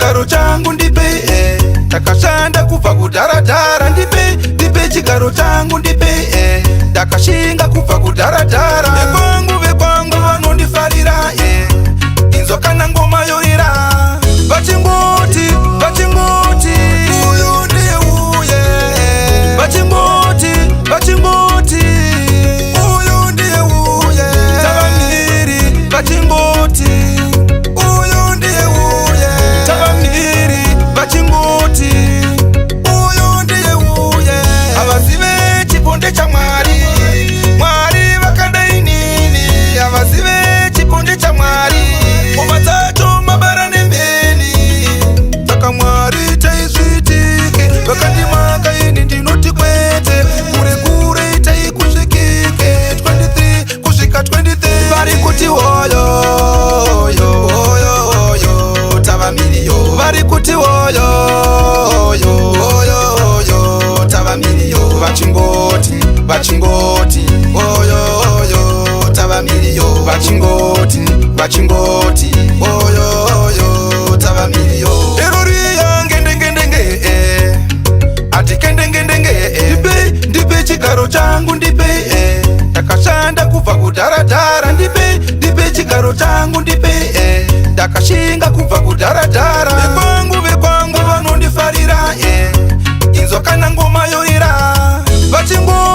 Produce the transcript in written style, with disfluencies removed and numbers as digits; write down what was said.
chigaro changu ndipe, ndakashanda kubva kudharadhara ndipe chigaro changu ndipe, ndakashinga kubva kudharadhara. Vekwangu vanondifarira, inzwa kana ngoma yoira, vachingoti uyu ndiye uye, vachingoti uyu ndiye uye, tavamiri vachingoti uyu ndiye uye, tavamiri vachingoti uyu ndiye uye. Havazive chiponde cha Mwari, Mwari vakadai nini, havazive chiponde cha Mwari, ngoma dzacho mabara nemheni. Saka Mwari taizvitike, vakandimaka ini ndinoti kwete, kure itai kusvikike 23 kusvika 23. Vari kuti woyo tavamiriyo, vari kuti woyo tavamiriyo, vachingoti woyo tavamiriyo, vachingoti woyo tavamiriyo. Eroriya ngendengende, ati kendengende, ndipe chigaro changu ndipe, ndakashanda kubva kudharadhara ndipe chigaro changu ndipe, ndakashinga kubva kudharadhara. Vekwangu vanondifarira, inzwa kana ngoma yoira, vachingoti